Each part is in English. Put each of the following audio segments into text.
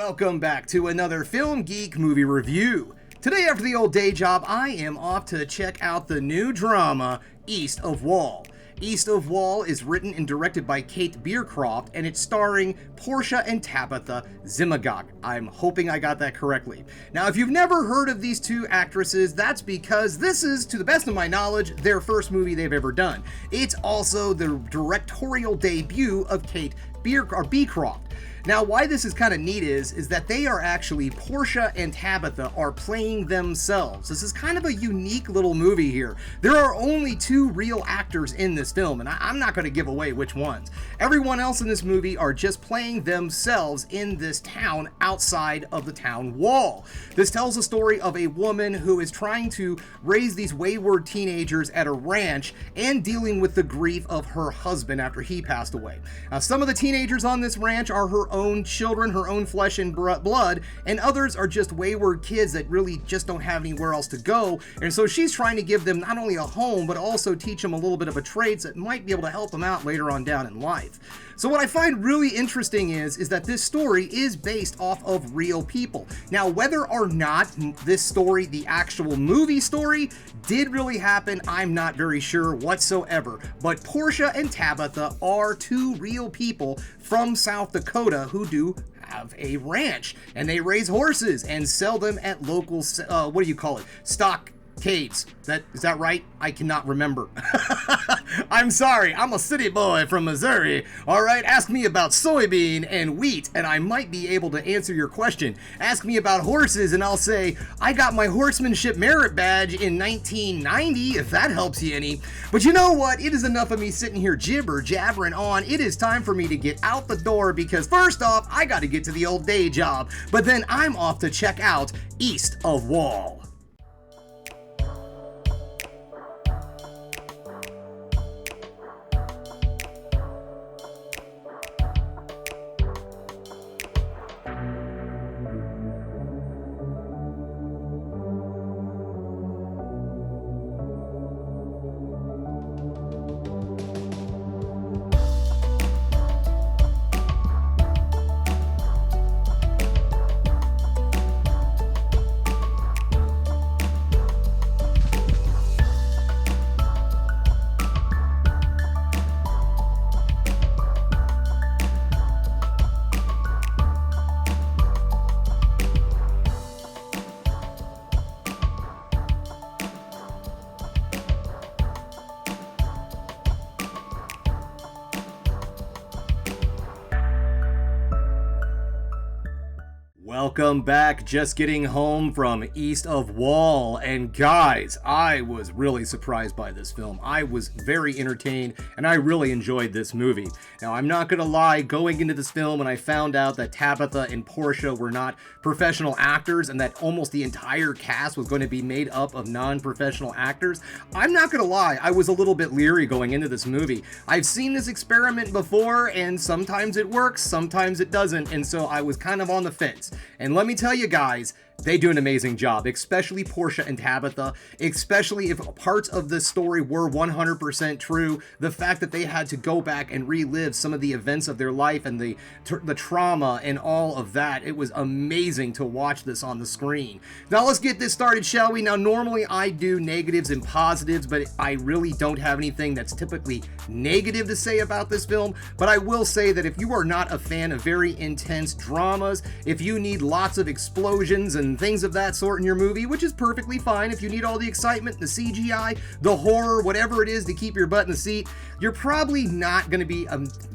Welcome back to another Film Geek movie review. Today, after the old day job, I am off to check out the new drama, East of Wall. East of Wall is written and directed by Kate Beercroft, and it's starring Portia and Tabitha Zimmergog. I'm hoping I got that correctly. Now, if you've never heard of these two actresses, that's because this is, to the best of my knowledge, their first movie they've ever done. It's also the directorial debut of Kate Beercroft. Now, why this is kind of neat is that they are actually, Portia and Tabitha are playing themselves. This is kind of a unique little movie here. There are only two real actors in this film, and I'm not going to give away which ones. Everyone else in this movie are just playing themselves in this town outside of the town wall. This tells the story of a woman who is trying to raise these wayward teenagers at a ranch and dealing with the grief of her husband after he passed away. Now, some of the teenagers on this ranch are her own children, her own flesh and blood, and others are just wayward kids that really just don't have anywhere else to go. And so she's trying to give them not only a home, but also teach them a little bit of a trade that might be able to help them out later on down in life. So what I find really interesting is that this story is based off of real people. Now, whether or not this story, the actual movie story, did really happen, I'm not very sure whatsoever. But Portia and Tabitha are two real people from South Dakota who do have a ranch, and they raise horses and sell them at local, stockades. Is that right? I cannot remember. I'm sorry, I'm a city boy from Missouri. Alright, ask me about soybean and wheat, and I might be able to answer your question. Ask me about horses, and I'll say, I got my horsemanship merit badge in 1990, if that helps you any. But you know what? It is enough of me sitting here jabbering on. It is time for me to get out the door, because first off, I gotta get to the old day job. But then I'm off to check out East of Wall. Welcome back, just getting home from East of Wall, and guys, I was really surprised by this film. I was very entertained, and I really enjoyed this movie. Now, I'm not gonna lie, going into this film and I found out that Tabitha and Portia were not professional actors and that almost the entire cast was going to be made up of non-professional actors, I'm not gonna lie, I was a little bit leery going into this movie. I've seen this experiment before, and sometimes it works, sometimes it doesn't, and so I was kind of on the fence. And let me tell you guys, they do an amazing job, especially Portia and Tabitha, especially if parts of this story were 100% true. The fact that they had to go back and relive some of the events of their life and the trauma and all of that, it was amazing to watch this on the screen. Now let's get this started, shall we? Now normally I do negatives and positives, but I really don't have anything that's typically negative to say about this film. But I will say that if you are not a fan of very intense dramas, if you need lots of explosions and things of that sort in your movie, which is perfectly fine. If you need all the excitement, the CGI, the horror, whatever it is to keep your butt in the seat, you're probably not going to be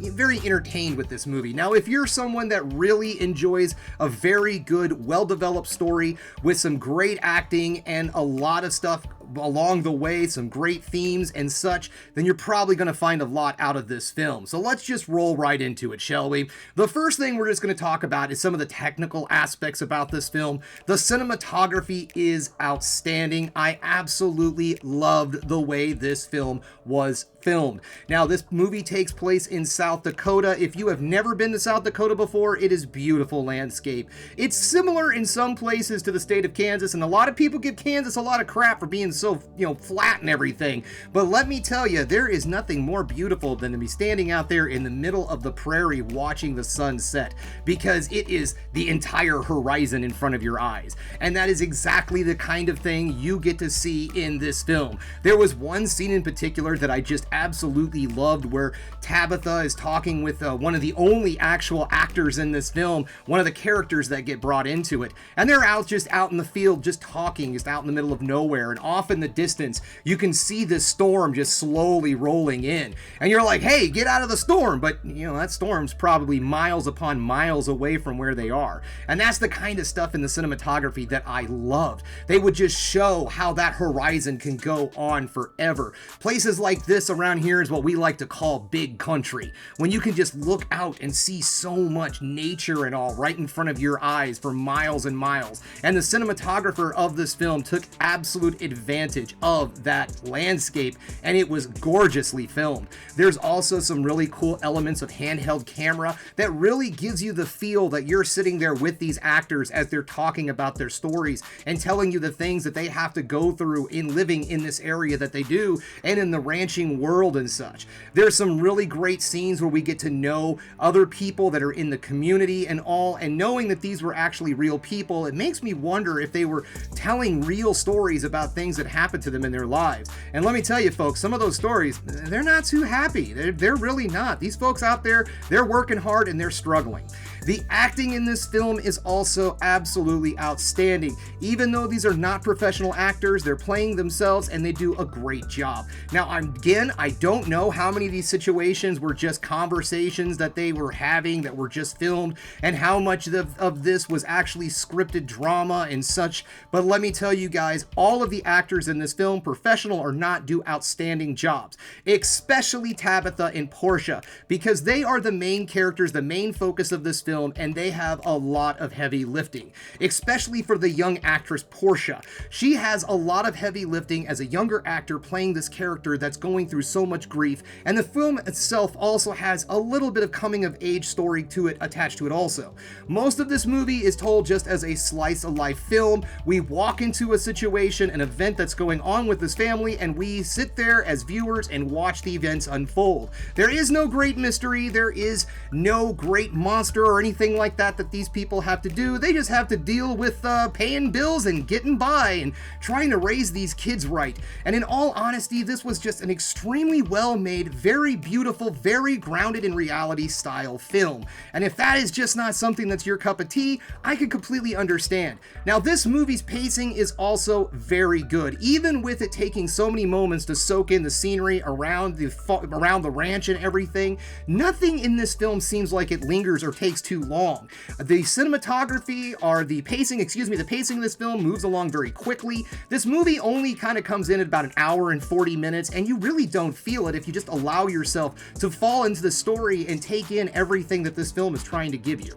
very entertained with this movie. Now, if you're someone that really enjoys a very good, well-developed story with some great acting and a lot of stuff along the way, some great themes and such, then you're probably going to find a lot out of this film. So let's just roll right into it, shall we? The first thing we're just going to talk about is some of the technical aspects about this film. The cinematography is outstanding. I absolutely loved the way this film was filmed. Now, this movie takes place in South Dakota. If you have never been to South Dakota before, it is beautiful landscape. It's similar in some places to the state of Kansas, and a lot of people give Kansas a lot of crap for being so, flat and everything. But let me tell you, there is nothing more beautiful than to be standing out there in the middle of the prairie watching the sun set, because it is the entire horizon in front of your eyes. And that is exactly the kind of thing you get to see in this film. There was one scene in particular that I just absolutely loved, where Tabitha is talking with one of the only actual actors in this film, one of the characters that get brought into it. And they're just out in the field, just talking, just out in the middle of nowhere. And off in the distance, you can see this storm just slowly rolling in. And you're like, hey, get out of the storm. But, that storm's probably miles upon miles away from where they are. And that's the kind of stuff in the cinematography that I loved. They would just show how that horizon can go on forever. Places like this around here is what we like to call big country, when you can just look out and see so much nature and all right in front of your eyes for miles and miles. And the cinematographer of this film took absolute advantage of that landscape, and it was gorgeously filmed. There's also some really cool elements of handheld camera that really gives you the feel that you're sitting there with these actors as they're talking about their stories and telling you the things that they have to go through in living in this area that they do and in the ranching world and such. There's some really great scenes where we get to know other people that are in the community and all, and knowing that these were actually real people, it makes me wonder if they were telling real stories about things that happened to them in their lives. And let me tell you folks, some of those stories, they're not too happy. They're really not. These folks out there, they're working hard and they're struggling. The acting in this film is also absolutely outstanding. Even though these are not professional actors, they're playing themselves and they do a great job. Now, I don't know how many of these situations were just conversations that they were having that were just filmed, and how much of this was actually scripted drama and such. But let me tell you guys, all of the actors in this film, professional or not, do outstanding jobs, especially Tabitha and Portia, because they are the main characters, the main focus of this film, and they have a lot of heavy lifting, especially for the young actress Portia. She has a lot of heavy lifting as a younger actor playing this character that's going through so much grief, and the film itself also has a little bit of coming of age story to it attached to it also. Most of this movie is told just as a slice of life film. We walk into a situation, an event that's going on with this family, and we sit there as viewers and watch the events unfold. There is no great mystery, there is no great monster or anything like that these people have to do. They just have to deal with paying bills and getting by and trying to raise these kids right. And in all honesty, this was just an extremely well made, very beautiful, very grounded in reality style film. And if that is just not something that's your cup of tea, I can completely understand. Now, this movie's pacing is also very good, even with it taking so many moments to soak in the scenery around the ranch and everything. Nothing in this film seems like it lingers or takes too long. The cinematography, or the pacing of this film moves along very quickly. This movie only kind of comes in at about an hour and 40 minutes, and you really don't feel it if you just allow yourself to fall into the story and take in everything that this film is trying to give you.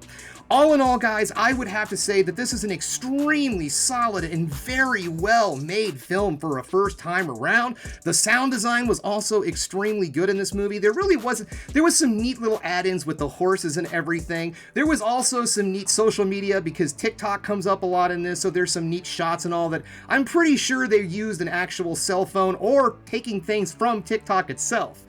All in all, guys, I would have to say that this is an extremely solid and very well made film for a first time around. The sound design was also extremely good in this movie. There was some neat little add-ins with the horses and everything. There was also some neat social media, because TikTok comes up a lot in this, so there's some neat shots and all that. I'm pretty sure they used an actual cell phone or taking things from TikTok itself.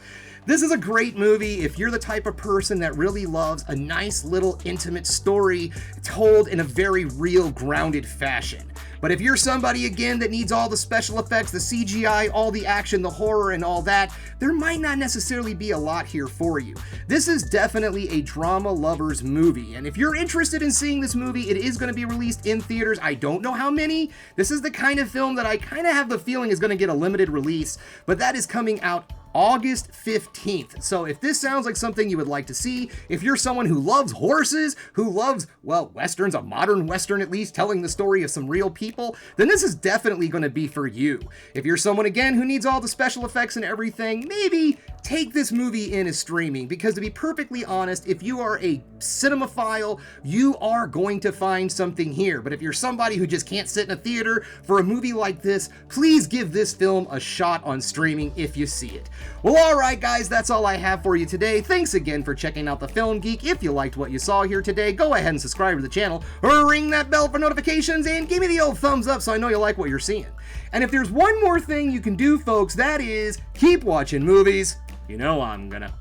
This is a great movie if you're the type of person that really loves a nice little intimate story told in a very real, grounded fashion. But if you're somebody, again, that needs all the special effects, the CGI, all the action, the horror, and all that, there might not necessarily be a lot here for you. This is definitely a drama lover's movie, and if you're interested in seeing this movie, it is going to be released in theaters. I don't know how many. This is the kind of film that I kind of have the feeling is going to get a limited release, but that is coming out August 15th. So if this sounds like something you would like to see, if you're someone who loves horses, who loves, well, westerns, a modern western at least, telling the story of some real people, then this is definitely going to be for you. If you're someone, again, who needs all the special effects and everything, maybe take this movie in as streaming, because to be perfectly honest, if you are a cinemaphile, you are going to find something here. But if you're somebody who just can't sit in a theater for a movie like this, please give this film a shot on streaming if you see it. Well, alright guys, that's all I have for you today. Thanks again for checking out the Film Geek. If you liked what you saw here today, go ahead and subscribe to the channel, or ring that bell for notifications, and give me the old thumbs up so I know you like what you're seeing. And if there's one more thing you can do, folks, that is keep watching movies. You know I'm gonna.